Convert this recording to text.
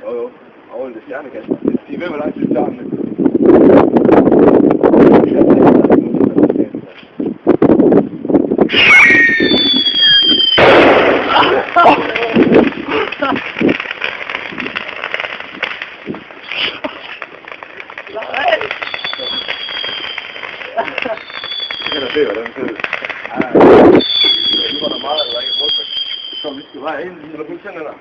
Jo. Og det stjernekast. Sig med, hvor lang tid det tager med. Det kan se, hvordan det er. Nu var der meget, der ikke er brugt. Så vi skal bare ind, eller kun tænder der.